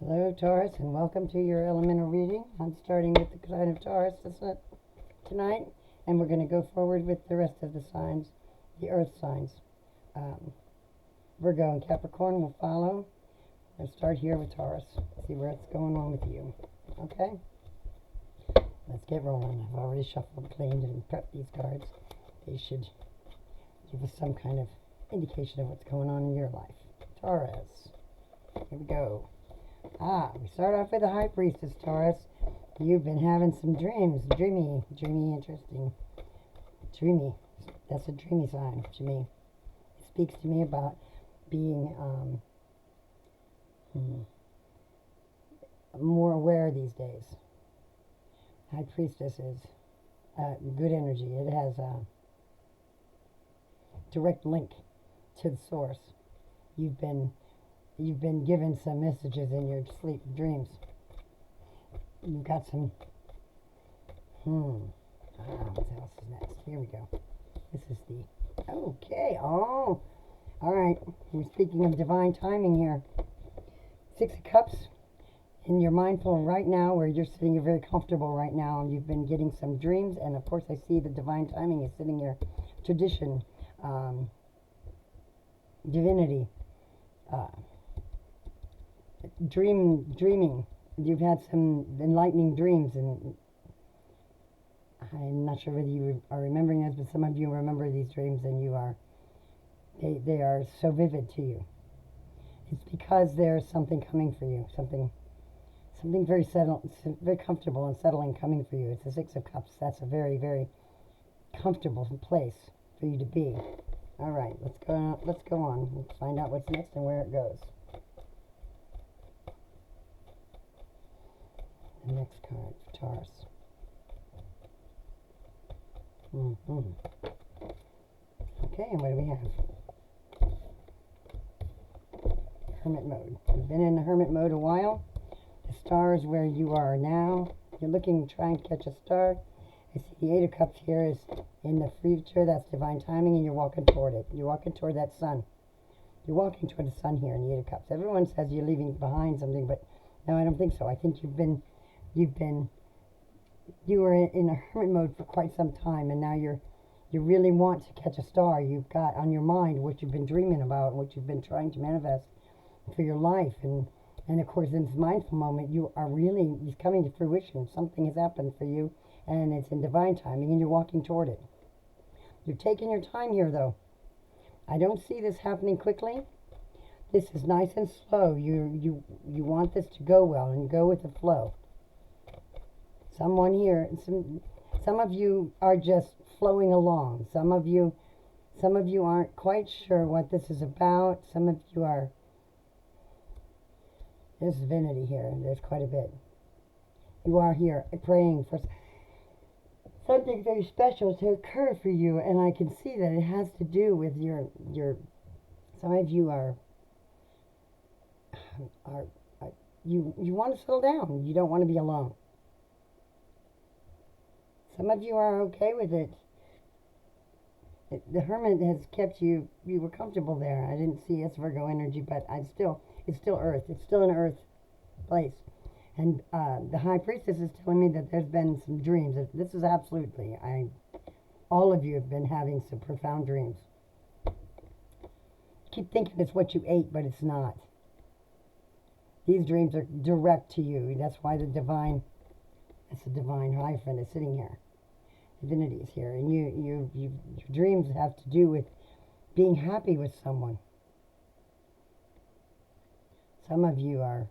Hello, Taurus, and welcome to your elemental reading. I'm starting with the sign of Taurus tonight, and we're going to go forward with the rest of the signs, the earth signs. Virgo and Capricorn will follow. Let's start here with Taurus, see what's going on with you. Okay? Let's get rolling. I've already shuffled, cleaned, and prepped these cards. They should give us some kind of indication of what's going on in your life. Taurus. Here we go. We start off with the High Priestess, Taurus. You've been having some dreams. Dreamy, interesting. Dreamy. That's a dreamy sign to me. It speaks to me about being more aware these days. High Priestess is good energy. It has a direct link to the source. You've been given some messages in your sleep dreams. You've got some, what else is next? Here we go. This is the, okay, all right. We're speaking of divine timing here. 6 of Cups, and you're mindful right now where you're sitting, you're very comfortable right now, and you've been getting some dreams, and of course I see the divine timing is sitting here. Tradition, divinity, dreaming. You've had some enlightening dreams, and I'm not sure whether you are remembering this, but some of you remember these dreams, and they are so vivid to you. It's because there's something coming for you, something very settled, very comfortable and settling coming for you. It's the 6 of Cups. That's a very, very comfortable place for you to be. All right, let's go on. Let's find out what's next and where it goes. The next card for Taurus. Okay, and what do we have? Hermit mode. You've been in the hermit mode a while. The star is where you are now. You're looking, trying to catch a star. I see the 8 of Cups here is in the future. That's divine timing, and you're walking toward it. You're walking toward that sun. You're walking toward the sun here in the 8 of Cups. Everyone says you're leaving behind something, but no, I don't think so. I think you were in a hermit mode for quite some time, and now you really want to catch a star. You've got on your mind what you've been dreaming about, what you've been trying to manifest for your life, and of course in this mindful moment it's coming to fruition. Something has happened for you, and it's in divine timing, and you're walking toward it. You're taking your time here, though. I don't see this happening quickly. This is nice and slow. You want this to go well and go with the flow. Someone here, some of you are just flowing along. Some of you aren't quite sure what this is about. Some of you are. There's divinity here. There's quite a bit. You are here praying for something very special to occur for you, and I can see that it has to do with your. Some of you you want to settle down. You don't want to be alone. Some of you are okay with it. The Hermit has kept you were comfortable there. I didn't see it's Virgo energy, but it's still Earth. It's still an Earth place. And the High Priestess is telling me that there's been some dreams. This is absolutely, all of you have been having some profound dreams. Keep thinking it's what you ate, but it's not. These dreams are direct to you. That's why the divine hyphen is sitting here. Divinity is here, and your dreams have to do with being happy with someone. Some of you are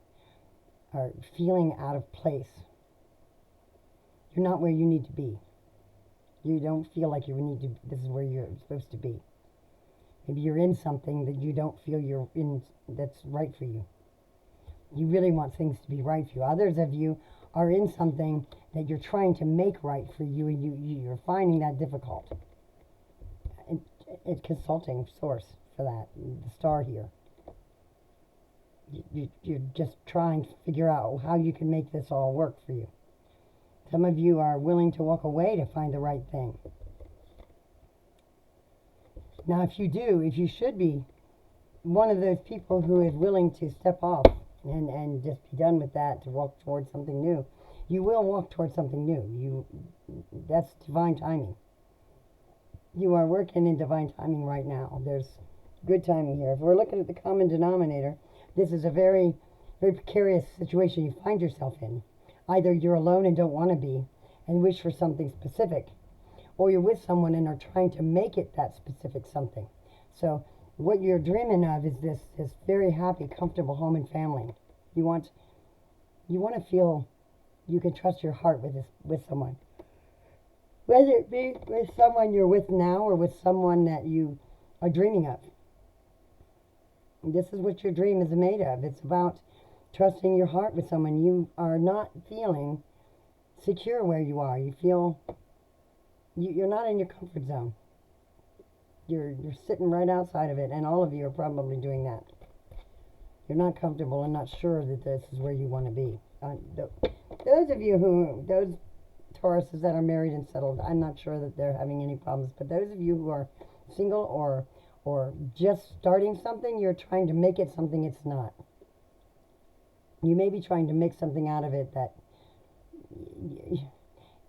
feeling out of place. You're not where you need to be. You don't feel like you need to. This is where you're supposed to be. Maybe you're in something that you don't feel you're in. That's right for you. You really want things to be right for you. Others of you are in something that you're trying to make right for you, and you're finding that difficult. It's consulting source for that, the star here. You're just trying to figure out how you can make this all work for you. Some of you are willing to walk away to find the right thing. Now, if you should be one of those people who is willing to step off and just be done with that to walk towards something new. You will walk towards something new. That's divine timing. You are working in divine timing right now. There's good timing here. If we're looking at the common denominator, this is a very, very precarious situation you find yourself in. Either you're alone and don't want to be and wish for something specific, or you're with someone and are trying to make it that specific something. So what you're dreaming of is this very happy, comfortable home and family. You want to feel you can trust your heart with someone. Whether it be with someone you're with now or with someone that you are dreaming of. This is what your dream is made of. It's about trusting your heart with someone. You are not feeling secure where you are. You feel you're not in your comfort zone. You're sitting right outside of it, and all of you are probably doing that. You're not comfortable and not sure that this is where you want to be. Those Tauruses that are married and settled, I'm not sure that they're having any problems. But those of you who are single or just starting something, you're trying to make it something it's not. You may be trying to make something out of it that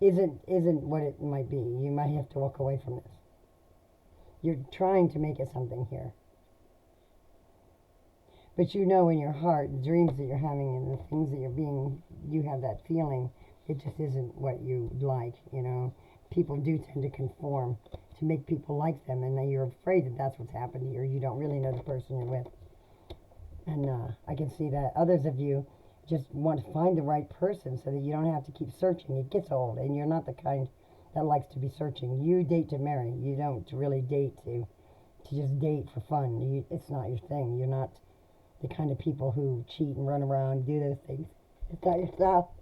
isn't what it might be. You might have to walk away from this. You're trying to make it something here. But you know in your heart, the dreams that you're having and the things that you have that feeling, it just isn't what you like, you know. People do tend to conform to make people like them, and then you're afraid that that's what's happened here. You don't really know the person you're with. And I can see that others of you just want to find the right person so that you don't have to keep searching. It gets old, and you're not the kind that likes to be searching. You date to marry. You don't really date to just date for fun. It's not your thing. You're not the kind of people who cheat and run around and do those things. It's not your style.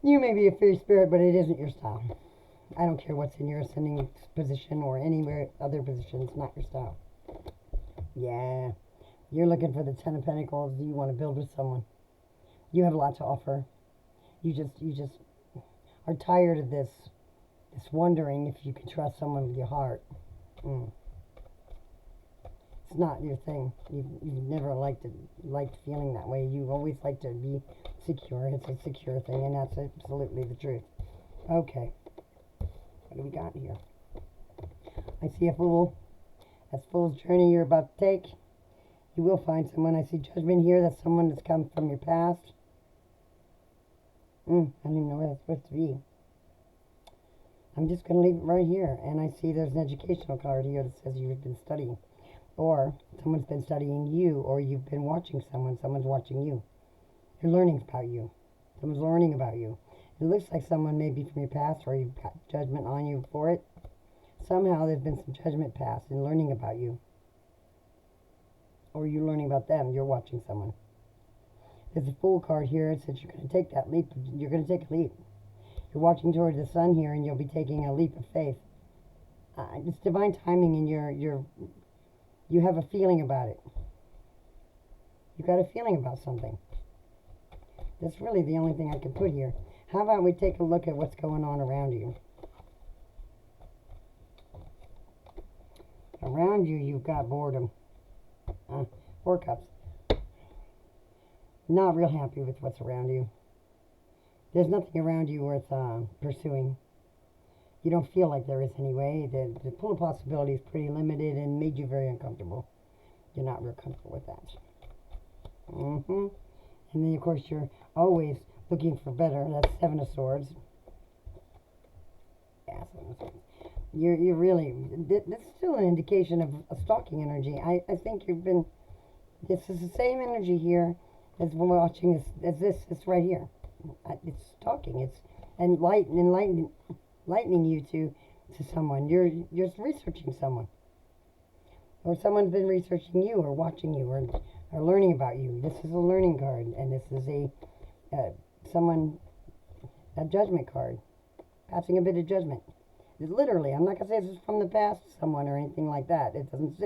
You may be a free spirit, but it isn't your style. I don't care what's in your ascending position or anywhere other position. It's not your style. Yeah. You're looking for the Ten of Pentacles. You want to build with someone. You have a lot to offer. You just are tired of this wondering if you can trust someone with your heart. It's not your thing. You've never liked feeling that way. You always like to be secure. It's a secure thing, and that's absolutely the truth. Okay. What do we got here? I see a fool. That's fool's journey you're about to take. You will find someone. I see judgment here. That's someone that's come from your past. I don't even know where that's supposed to be. I'm just going to leave it right here. And I see there's an educational card here that says you've been studying. Or someone's been studying you, or you've been watching someone. Someone's watching you. They're learning about you. Someone's learning about you. It looks like someone may be from your past, or you've got judgment on you for it. Somehow there's been some judgment passed in learning about you. Or you learning about them. You're watching someone. There's a Fool card here. It says you're going to take that leap. You're going to take a leap. You're walking towards the sun here, and you'll be taking a leap of faith. It's divine timing, and you have a feeling about it. You got a feeling about something. That's really the only thing I can put here. How about we take a look at what's going on around you? Around you, you've got boredom. 4 cups. Not real happy with what's around you. There's nothing around you worth pursuing. You don't feel like there is anyway. The pool of possibility is pretty limited and made you very uncomfortable. You're not real comfortable with that. And then, of course, you're always looking for better. That's 7 of Swords. Yeah, 7 of Swords. You're really... That's still an indication of a stalking energy. I think you've been... This is the same energy here as when we're watching this right here. It's stalking. It's enlightening you to someone. You're just researching someone. Or someone's been researching you or watching you or learning about you. This is a learning card, and this is a judgment card. Passing a bit of judgment. Literally, I'm not going to say this is from the past to someone or anything like that. It doesn't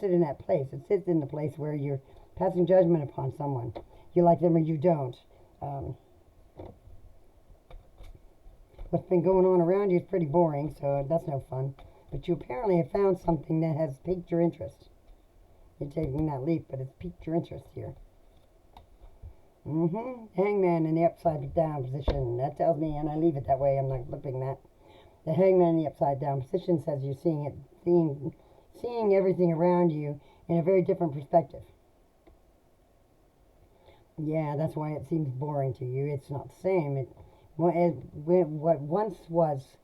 sit in that place. It sits in the place where you're passing judgment upon someone. You like them or you don't. What's been going on around you is pretty boring, so that's no fun. But you apparently have found something that has piqued your interest. You're taking that leap, but it's piqued your interest here. Hangman in the upside down position. That tells me, and I leave it that way, I'm not flipping that. The hangman in the upside down position says you're seeing everything around you in a very different perspective. Yeah, that's why it seems boring to you. It's not the same. What once was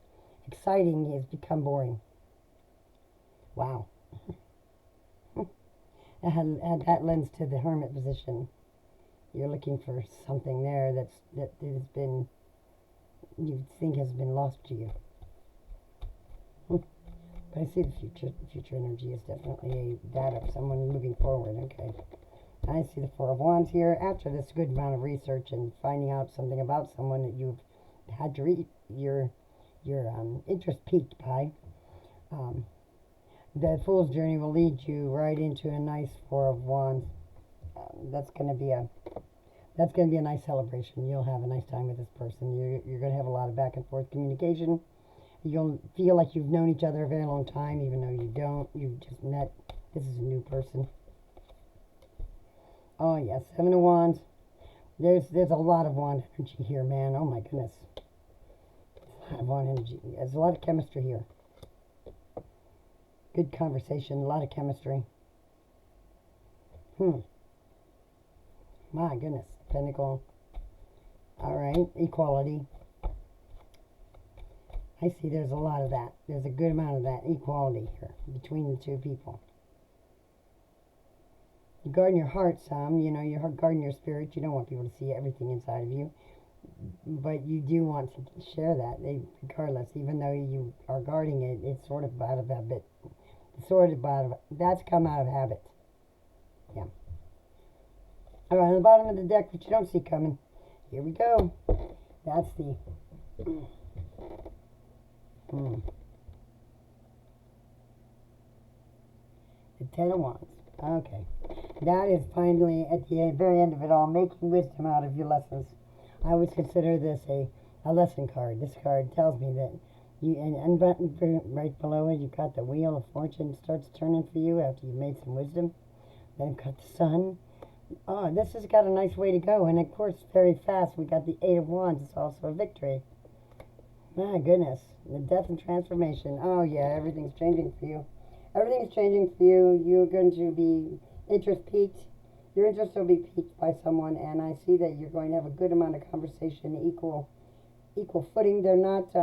exciting has become boring. Wow. Add that lens to the hermit position. You're looking for something there that has been, you think has been lost to you. But I see the future. The future energy is definitely that of someone moving forward. Okay. I see the Four of Wands here. After this good amount of research and finding out something about someone that you've had your interest piqued by, the Fool's Journey will lead you right into a nice Four of Wands. That's going to be a nice celebration. You'll have a nice time with this person. You're going to have a lot of back and forth communication. You'll feel like you've known each other a very long time, even though you don't. You've just met. This is a new person. Oh, yes. Seven of Wands. There's a lot of wand energy here, man. Oh, my goodness. A lot of wand energy. There's a lot of chemistry here. Good conversation. A lot of chemistry. My goodness. Pentacle. All right. Equality. I see there's a lot of that. There's a good amount of that equality here between the two people. You guard your heart some, you're guarding your spirit. You don't want people to see everything inside of you. But you do want to share that, regardless. Even though you are guarding it, it's sort of out of habit. That's come out of habit. Yeah. All right, on the bottom of the deck, which you don't see coming. Here we go. That's the... The Ten of Wands. Okay. That is finally, at the very end of it all, making wisdom out of your lessons. I would consider this a lesson card. This card tells me that you, and right below it, you've got the Wheel of Fortune starts turning for you after you've made some wisdom. Then you've got the Sun. Oh, this has got a nice way to go. And of course, very fast, we got the Eight of Wands. It's also a victory. My goodness. The death and transformation. Oh, yeah, everything's changing for you. Everything's changing for you. You're going to be interest piqued. Your interest will be piqued by someone, and I see that you're going to have a good amount of conversation, equal footing. They're not,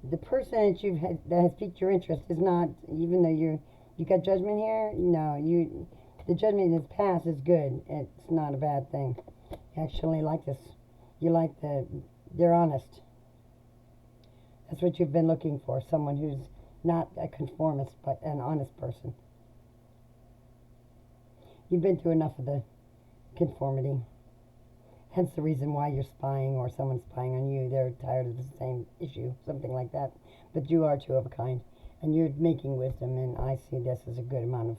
the person that has piqued your interest is not, even though you got judgment here, no, the judgment in his past is good. It's not a bad thing. You actually like this. You like they're honest. That's what you've been looking for, someone who's not a conformist, but an honest person. You've been through enough of the conformity. Hence the reason why you're spying or someone's spying on you. They're tired of the same issue, something like that. But you are two of a kind, and you're making wisdom, and I see this as a good amount of,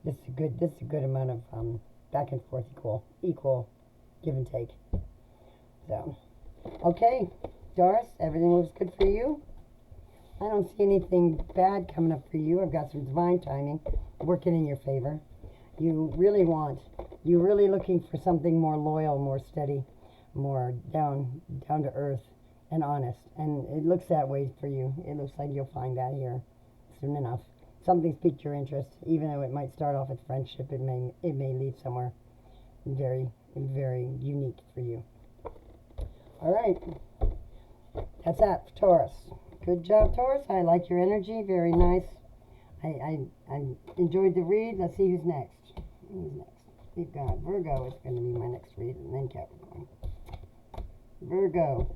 this is a good amount of back and forth equal give and take. So, okay, Taurus, everything looks good for you. I don't see anything bad coming up for you. I've got some divine timing working in your favor. You're really looking for something more loyal, more steady, more down to earth and honest. And it looks that way for you. It looks like you'll find that here soon enough. Something's piqued your interest, even though it might start off as friendship. It may lead somewhere very, very unique for you. All right, that's that for Taurus. Good job, Taurus. I like your energy. Very nice. I enjoyed the read. Let's see who's next. Who's next? We've got Virgo is going to be my next read, and then Capricorn. Virgo.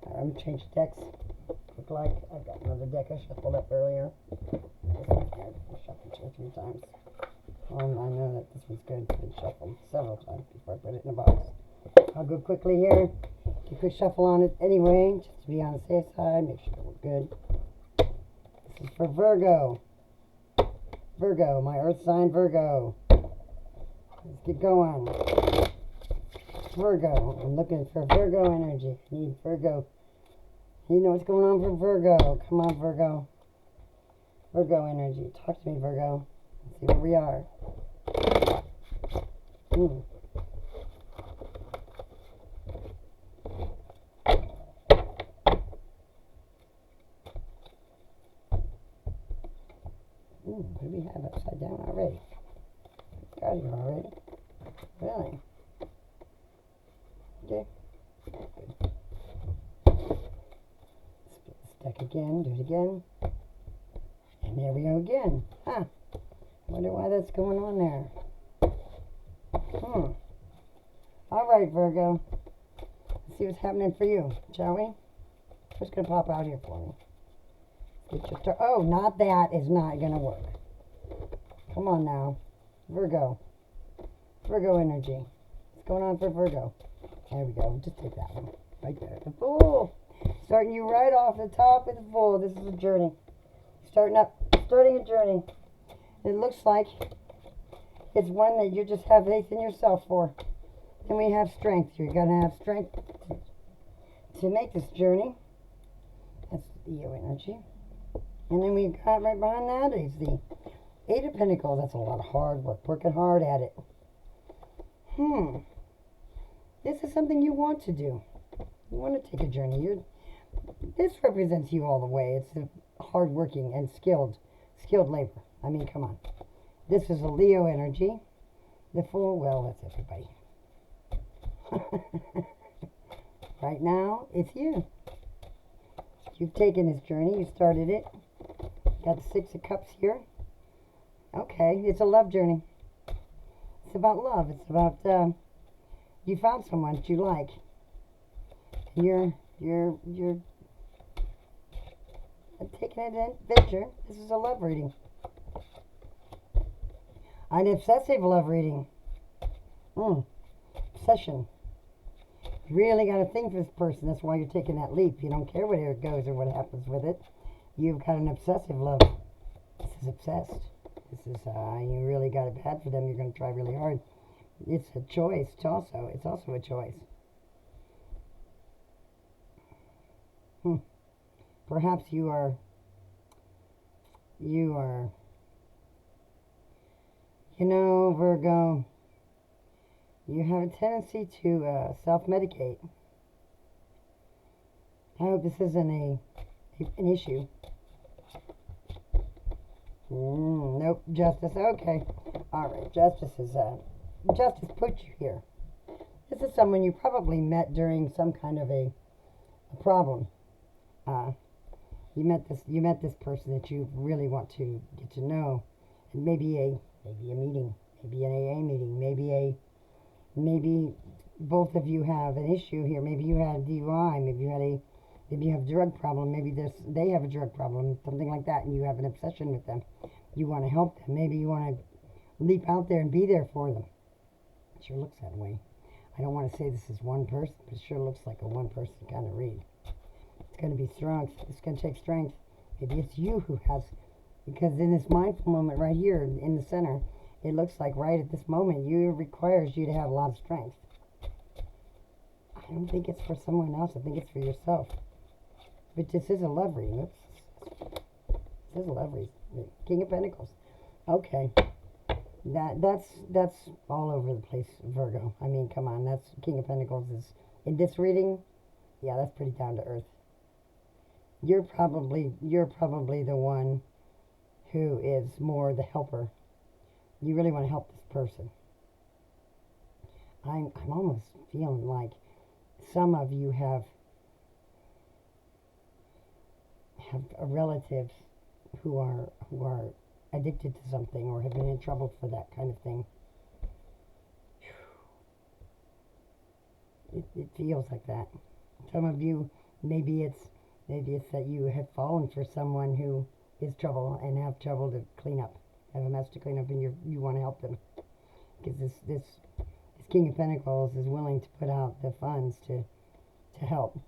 I'm going to change decks. Look like I've got another deck I shuffled up earlier. This one's good. I shuffled two or three times. I know that this one's good. I've been shuffled several times before I put it in a box. I'll go quickly here. Get a quick shuffle on it anyway, just to be on the safe side. Make sure we're good. This is for Virgo. Virgo, my earth sign Virgo. Let's get going. Virgo. I'm looking for Virgo energy. I need Virgo. You know what's going on for Virgo. Come on, Virgo. Virgo energy. Talk to me, Virgo. Let's see where we are. Mm. What do we have upside down already? Got here already. Really? Okay. Split the deck again. Do it again. And there we go again. Huh. Wonder why that's going on there. Alright, Virgo. Let's see what's happening for you, shall we? What's going to pop out here for me? Get your oh, not that is not going to work. Come on now. Virgo. Virgo energy. What's going on for Virgo? There we go. Just take that one. Right there. The Fool. Starting you right off the top with the Fool. This is a journey. Starting a journey. It looks like it's one that you just have faith in yourself for. Then we have strength. You're going to have strength to make this journey. That's Leo energy. And then we've got right behind that is the Eight of Pentacles. That's a lot of hard work. Working hard at it. This is something you want to do. You want to take a journey. This represents you all the way. It's the hard working and skilled labor. I mean, come on. This is a Leo energy. The Fool, well, that's everybody. Right now, it's you. You've taken this journey. You started it. Got the Six of Cups here. Okay, it's a love journey. It's about love. It's about you found someone that you like. You're taking an adventure. This is a love reading. An obsessive love reading. Obsession. You really got to think for this person. That's why you're taking that leap. You don't care where it goes or what happens with it. You've got an obsessive love. This is obsessed. This is, you really got it bad for them. You're going to try really hard. It's a choice. It's also a choice. Perhaps you are, you know, Virgo, you have a tendency to self-medicate. I hope this isn't an issue. Nope, Justice. Okay. Alright, Justice put you here. This is someone you probably met during some kind of a problem. You met this person that you really want to get to know. And maybe a meeting, maybe an AA meeting, maybe both of you have an issue here. Maybe you had DUI, maybe you have a drug problem, maybe they have a drug problem, something like that, and you have an obsession with them. You want to help them. Maybe you want to leap out there and be there for them. It sure looks that way. I don't want to say this is one person, but it sure looks like a one-person kind of read. It's going to be strength. It's going to take strength. Maybe it's you who has, because in this mindful moment right here in the center, it looks like right at this moment, it requires you to have a lot of strength. I don't think it's for someone else. I think it's for yourself. But this is a love reading. Oops. This is a love reading. King of Pentacles. Okay. That's all over the place, Virgo. I mean, come on. That's King of Pentacles is in this reading. Yeah, that's pretty down to earth. You're probably the one who is more the helper. You really want to help this person. I'm almost feeling like some of you have a relative who are addicted to something or have been in trouble for that kind of thing. It feels like that. Some of you, maybe it's that you have fallen for someone who is trouble and have trouble to clean up, have a mess to clean up, and you want to help them. Because this King of Pentacles is willing to put out the funds to help.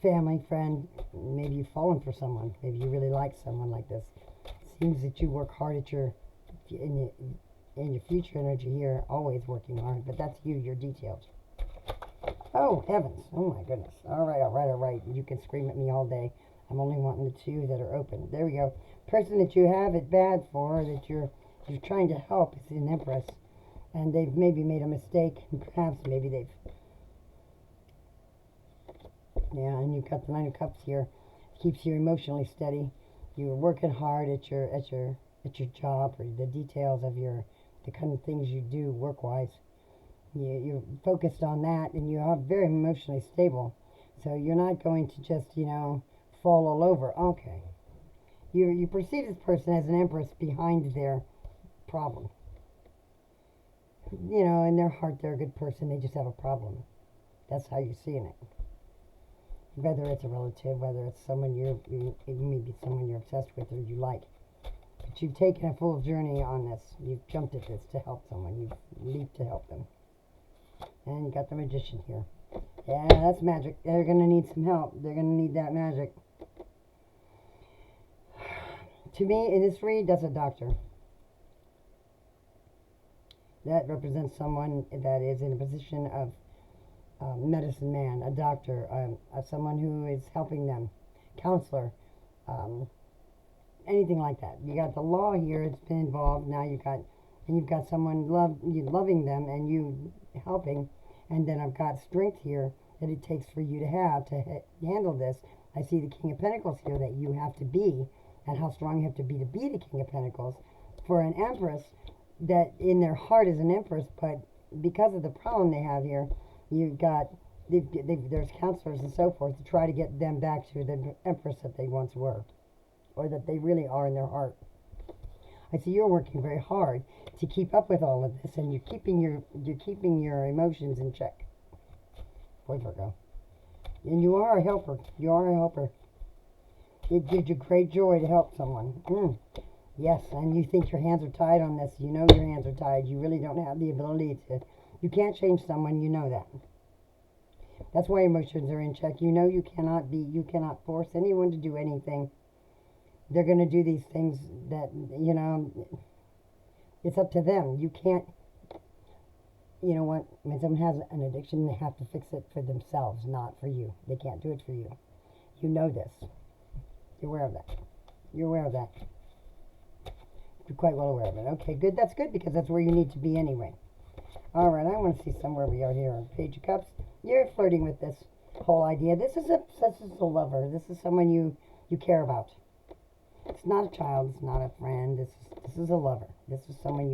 Family, friend, maybe you've fallen for someone. Maybe you really like someone like this. It seems that you work hard at in your future energy here, always working hard, but that's you, you're detailed. Oh, heavens. Oh, my goodness. All right. You can scream at me all day. I'm only wanting the two that are open. There we go. Person that you have it bad for, that you're trying to help, is an Empress. and they've maybe made a mistake, and perhaps maybe they've, yeah, and you've got the Nine of Cups here. Keeps you emotionally steady. You're working hard at your job, or the details of the kind of things you do work-wise. You're focused on that, and you are very emotionally stable. So you're not going to just, fall all over. Okay. You perceive this person as an empress behind their problem. In their heart, they're a good person. They just have a problem. That's how you're seeing it. Whether it's a relative, whether it's someone it may be someone you're obsessed with or you like. But you've taken a full journey on this. You've jumped at this to help someone. You've leaped to help them. And you got the Magician here. Yeah, that's magic. They're going to need some help. They're going to need that magic. To me, in this read, that's a doctor. That represents someone that is in a position of medicine man, a doctor, someone who is helping them, counselor, anything like that. You got the law here; it's been involved. Now you've got someone loving them and you helping, and then I've got strength here that it takes for you to have to handle this. I see the King of Pentacles here that you have to be, and how strong you have to be the King of Pentacles for an Empress that in their heart is an Empress, but because of the problem they have here. You've got, there's counselors and so forth to try to get them back to the Empress that they once were, or that they really are in their heart. I see you're working very hard to keep up with all of this, and you're keeping your emotions in check. Boy, Virgo. And you are a helper. You are a helper. It gives you great joy to help someone. Yes, and you think your hands are tied on this. You know your hands are tied. You really don't have the ability to. You can't change someone, you know that. That's why emotions are in check. You know you cannot force anyone to do anything. They're going to do these things that, it's up to them. You can't, you know what, when someone has an addiction, they have to fix it for themselves, not for you. They can't do it for you. You know this. You're aware of that. You're aware of that. You're quite well aware of it. Okay, good. That's good because that's where you need to be anyway. All right, I want to see somewhere we are here. Page of Cups. You're flirting with this whole idea. This is a lover. This is someone you care about. It's not a child. It's not a friend. This is a lover. This is someone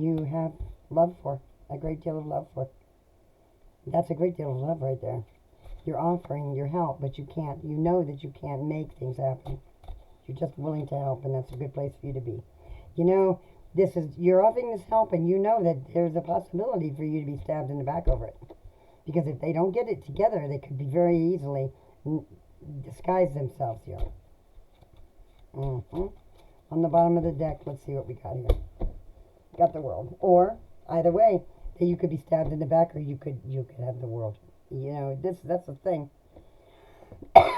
you have love for. A great deal of love for. That's a great deal of love right there. You're offering your help, but you can't. You know that you can't make things happen. You're just willing to help, and that's a good place for you to be. You're offering this help, and you know that there's a possibility for you to be stabbed in the back over it. Because if they don't get it together, they could be very easily disguise themselves here. On the bottom of the deck, let's see what we got here. Got the World. Or, either way, that you could be stabbed in the back, or you could have the World. That's the thing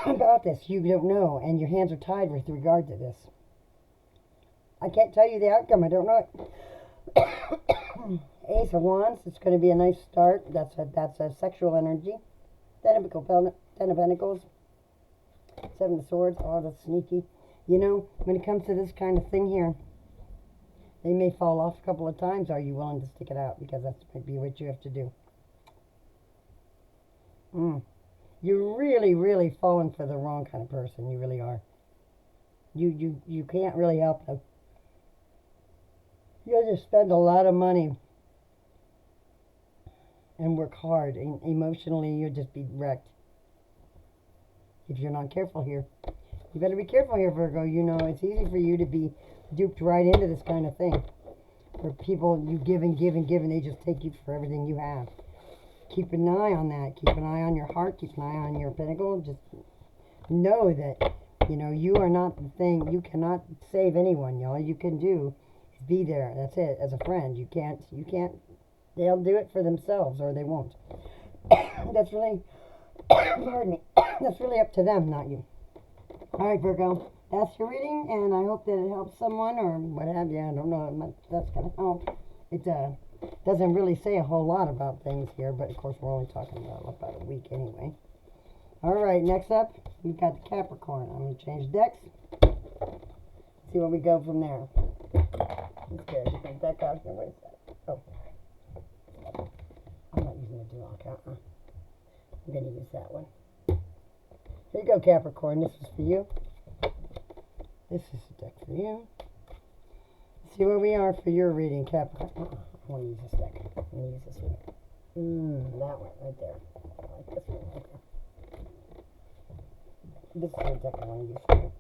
about this. You don't know, and your hands are tied with regard to this. I can't tell you the outcome. I don't know it. Ace of Wands. It's going to be a nice start. That's a sexual energy. Ten of Pentacles. Seven of Swords. Oh, that's sneaky. When it comes to this kind of thing here, they may fall off a couple of times. Are you willing to stick it out? Because that might be what you have to do. You're really, really falling for the wrong kind of person. You really are. You can't really help them. You have to spend a lot of money and work hard. And emotionally, you'll just be wrecked if you're not careful here. You better be careful here, Virgo. It's easy for you to be duped right into this kind of thing. Where people, you give and give and give, and they just take you for everything you have. Keep an eye on that. Keep an eye on your heart. Keep an eye on your pentacle. Just know that, you are not the thing. You cannot save anyone, y'all. All you can do is be there. That's it. As a friend, you can't. They'll do it for themselves, or they won't. That's really, pardon me. That's really up to them, not you. All right, Virgo. That's your reading, and I hope that it helps someone or what have you. I don't know if that's going to help. It doesn't really say a whole lot about things here, but of course we're only talking about a week anyway. All right, next up, we've got the Capricorn. I'm going to change decks. See where we go from there. I'm scared to put that deck out here. What is that? Oh. I'm not using the Duloc. I'm going to use that one. Here you go, Capricorn. This is for you. This is the deck for you. See where we are for your reading, Capricorn. I want to use this deck. I'm going to use this one. That one right there. I like this one right there. This is the deck I want to use for you.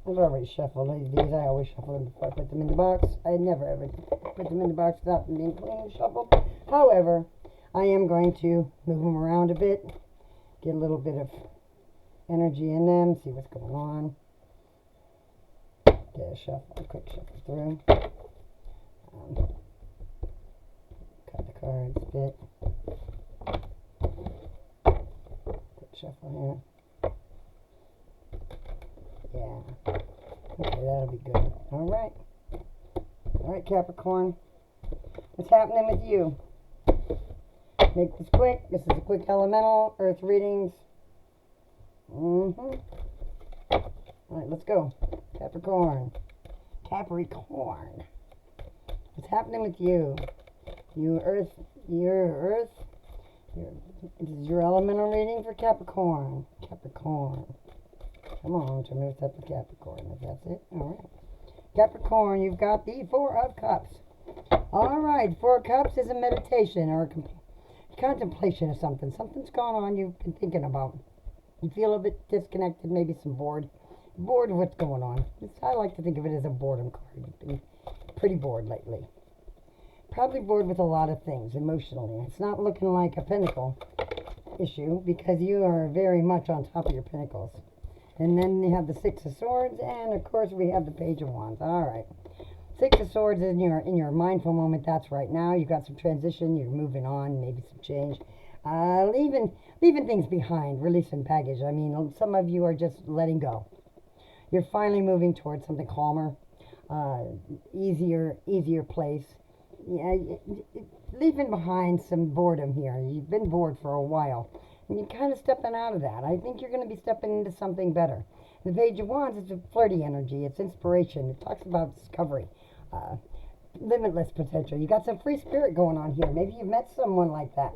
I've already shuffled these. I always shuffle them before I put them in the box. I never ever put them in the box without them being clean and shuffled. However, I am going to move them around a bit, get a little bit of energy in them, see what's going on. Get a quick shuffle through. Cut the cards a bit. Quick shuffle here. Yeah. Okay, that'll be good. Alright. Alright, Capricorn. What's happening with you? Make this quick. This is a quick elemental earth readings. Alright, let's go. Capricorn. Capricorn. What's happening with you? This is your elemental reading for Capricorn. Capricorn. Come on, to move up with Capricorn, if that's it. Alright. Capricorn, you've got the Four of Cups. Alright, Four of Cups is a meditation or a contemplation of something. Something's gone on you've been thinking about. You feel a bit disconnected, maybe some bored. Bored of what's going on. I like to think of it as a boredom card. You've been pretty bored lately. Probably bored with a lot of things emotionally. It's not looking like a pinnacle issue because you are very much on top of your pinnacles. And then you have the Six of Swords, and of course we have the Page of Wands. All right, Six of Swords is in your mindful moment. That's right now. You got some transition. You're moving on, maybe some change, leaving things behind, releasing baggage. I mean, some of you are just letting go. You're finally moving towards something calmer, easier place. Yeah, leaving behind some boredom here. You've been bored for a while. And you're kind of stepping out of that. I think you're going to be stepping into something better. The Page of Wands is a flirty energy. It's inspiration. It talks about discovery, limitless potential. You got some free spirit going on here. Maybe you've met someone like that,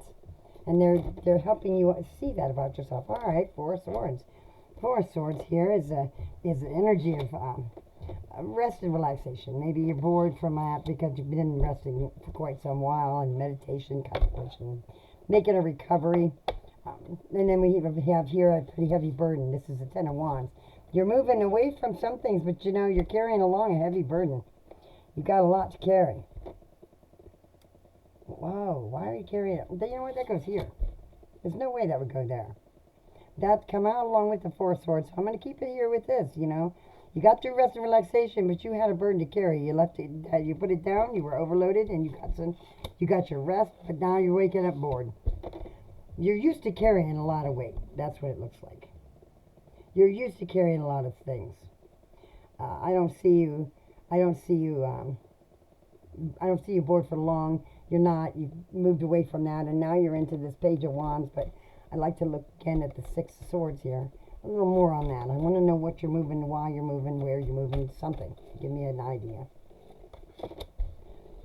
and they're helping you see that about yourself. All right, Four of Swords. Four of Swords here is an energy of rest and relaxation. Maybe you're bored from that because you've been resting for quite some while, and meditation, contemplation, making a recovery. And then we have here a pretty heavy burden. This is the Ten of Wands. You're moving away from some things, but you know, you're carrying along a heavy burden. You got a lot to carry. Whoa, why are you carrying it? You know what, that goes here. There's no way that would go there. That come out along with the Four of Swords. So I'm going to keep it here with this, you know. You got through rest and relaxation, but you had a burden to carry. You left it, you put it down, you were overloaded, and you got your rest, but now you're waking up bored. You're used to carrying a lot of weight. That's what it looks like. You're used to carrying a lot of things. I don't see you bored for long. You're not. You've moved away from that, and now you're into this Page of Wands. But I'd like to look again at the Six of Swords here. A little more on that. I want to know what you're moving, why you're moving, where you're moving, something. Give me an idea.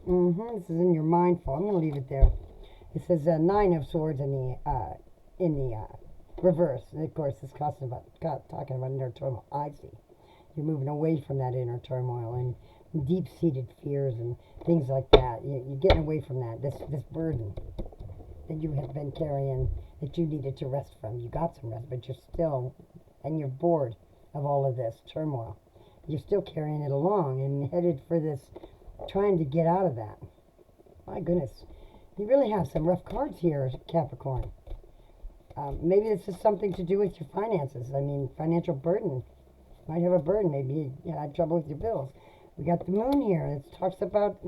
This is in your mindful. I'm going to leave it there. It says Nine of Swords in the reverse. And of course, it's talking about inner turmoil. I see. You're moving away from that inner turmoil and deep-seated fears and things like that. You're getting away from that. This burden that you have been carrying that you needed to rest from. You got some rest, but you're still, and you're bored of all of this turmoil. You're still carrying it along and headed for this, trying to get out of that. My goodness. You really have some rough cards here, Capricorn. Maybe this is something to do with your finances. I mean, financial burden. You might have a burden. Maybe you had trouble with your bills. We got the moon here. It talks about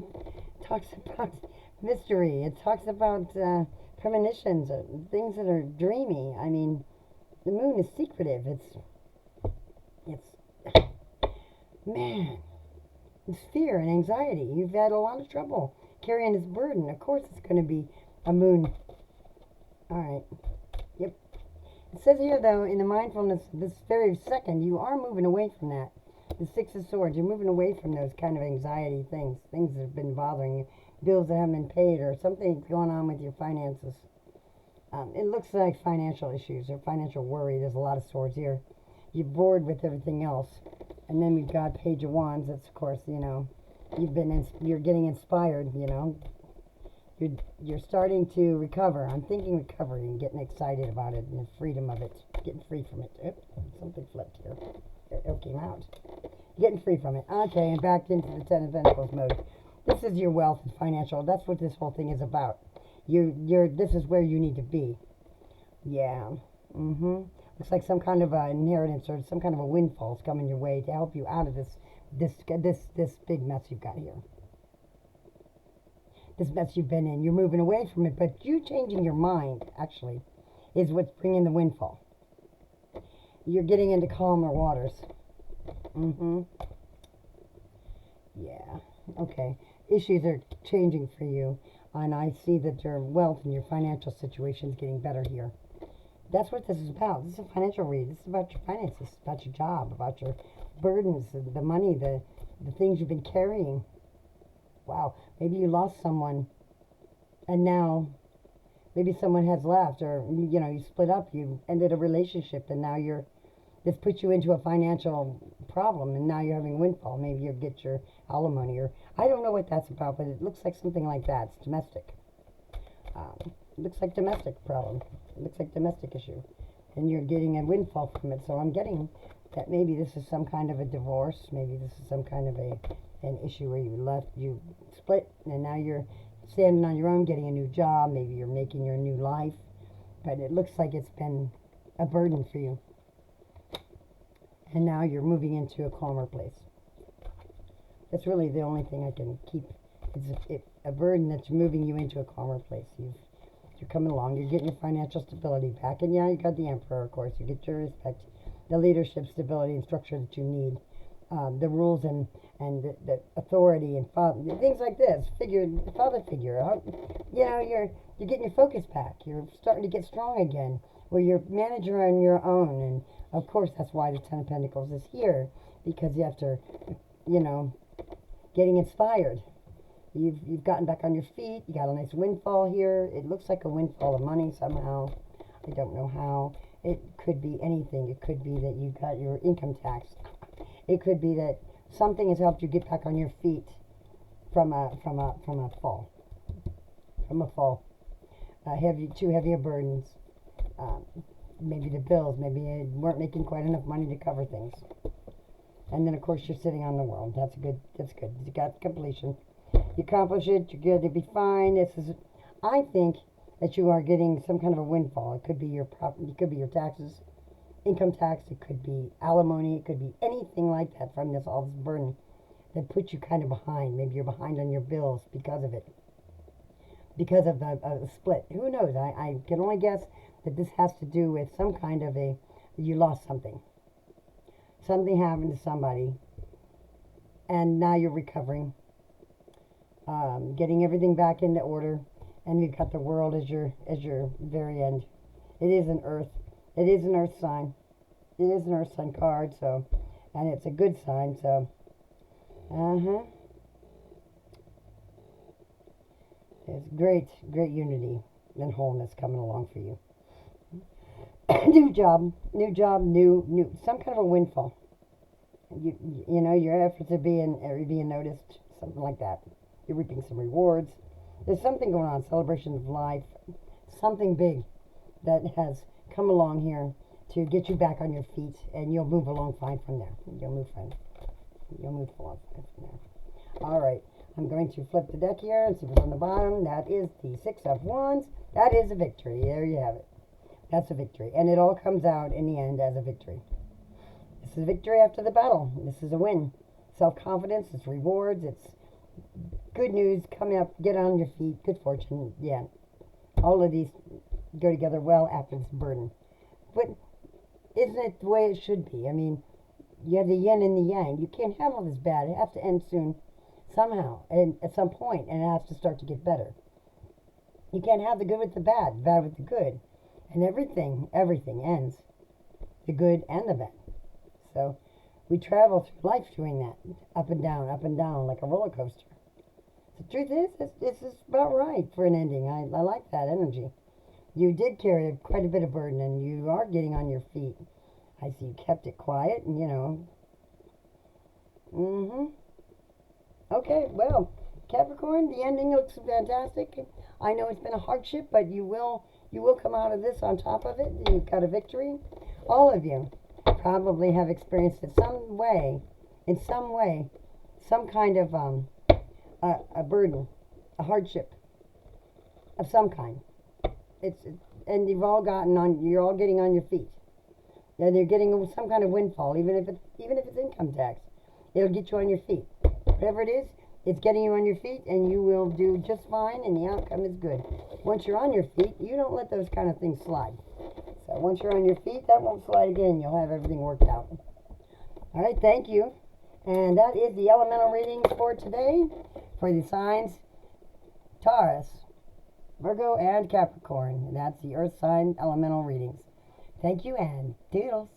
mystery. It talks about premonitions, things that are dreamy. I mean, the moon is secretive. Man, it's fear and anxiety. You've had a lot of trouble carrying this burden. Of course it's going to be a moon. Alright. Yep. It says here, though, in the mindfulness, this very second, you are moving away from that. The Six of Swords, you're moving away from those kind of anxiety things that have been bothering you, bills that haven't been paid, or something going on with your finances. It looks like financial issues or financial worry. There's a lot of swords here. You're bored with everything else. And then we've got Page of Wands. That's, of course, you're getting inspired, You're starting to recover. I'm thinking recovery and getting excited about it and the freedom of it. Getting free from it. Oop, something flipped here. It came out. Getting free from it. Okay, and back into the Ten of Pentacles mode. This is your wealth and financial. That's what this whole thing is about. This is where you need to be. Yeah. Looks like some kind of inheritance or some kind of a windfall is coming your way to help you out of this big mess you've got here. This mess you've been in. You're moving away from it, but you changing your mind, actually, is what's bringing the windfall. You're getting into calmer waters. Yeah. Okay. Issues are changing for you, and I see that your wealth and your financial situation is getting better here. That's what this is about. This is a financial read. This is about your finances, about your job, about your burdens, the money, the things you've been carrying. Wow. Maybe you lost someone, and now maybe someone has left, or, you split up, you ended a relationship, and now this puts you into a financial problem, and now you're having a windfall. Maybe you'll get your alimony, or I don't know what that's about, but it looks like something like that. It's domestic. It looks like domestic problem. It looks like domestic issue. And you're getting a windfall from it. So I'm getting that maybe this is some kind of a divorce. Maybe this is some kind of an issue where you split, and now you're standing on your own, getting a new job. Maybe you're making your new life. But it looks like it's been a burden for you. And now you're moving into a calmer place. That's really the only thing I can keep. It's a burden that's moving you into a calmer place. You're coming along. You're getting your financial stability back. And yeah, you got the Emperor, of course. You get your respect, the leadership, stability, and structure that you need. The rules and the authority and things like this. Father figure. You're getting your focus back. You're starting to get strong again. Where you're manager on your own. And of course, that's why the Ten of Pentacles is here. Because you have to, getting inspired. You've gotten back on your feet. You got a nice windfall here. It looks like a windfall of money somehow. I don't know how. It could be anything. It could be that you got your income tax. It could be that something has helped you get back on your feet from a fall. From a fall. Too heavier burdens. Maybe the bills. Maybe you weren't making quite enough money to cover things. And then, of course, you're sitting on the world. That's good. You got completion. You accomplish it. You're good. You'll be fine. I think that you are getting some kind of a windfall. It could be your It could be your taxes, income tax. It could be alimony. It could be anything like that from all this burden that puts you kind of behind. Maybe you're behind on your bills because of it. Because of the split. Who knows? I can only guess that this has to do with some kind of you lost something. Something happened to somebody, and now you're recovering, getting everything back into order, and you've got the world as your very end. It is an earth sign. It is an earth sign card, so, and it's a good sign, so, It's great unity and wholeness coming along for you. New job, some kind of a windfall. Your efforts are being noticed, something like that. You're reaping some rewards. There's something going on, celebration of life, something big that has come along here to get you back on your feet, and you'll move along fine from there. You'll move along fine from there. All right, I'm going to flip the deck here and see what's on the bottom. That is the Six of Wands. That is a victory. There you have it. That's a victory. And it all comes out in the end as a victory. This is a victory after the battle. This is a win. Self-confidence, it's rewards, it's good news, coming up, get on your feet, good fortune. Yeah. All of these go together well after this burden. But isn't it the way it should be? I mean, you have the yin and the yang. You can't have all this bad. It has to end soon, somehow, and at some point, and it has to start to get better. You can't have the good with the bad with the good. And everything ends. The good and the bad. So We travel through life doing that, up and down, like a roller coaster. The truth is, this is about right for an ending. I like that energy. You did carry quite a bit of burden, and you are getting on your feet. I see you kept it quiet, and Okay, well, Capricorn, the ending looks fantastic. I know it's been a hardship, but you will come out of this on top of it. You've got a victory. All of you probably have experienced it in some way, some kind of a burden, a hardship of some kind. It's and you've all gotten on. You're all getting on your feet. And you're getting some kind of windfall, even if it's income tax. It'll get you on your feet. Whatever it is, it's getting you on your feet, and you will do just fine, and the outcome is good. Once you're on your feet, you don't let those kind of things slide. So once you're on your feet, that won't slide again. You'll have everything worked out. All right, thank you. And that is the elemental readings for today for the signs Taurus, Virgo, and Capricorn. That's the Earth sign elemental readings. Thank you, and doodles.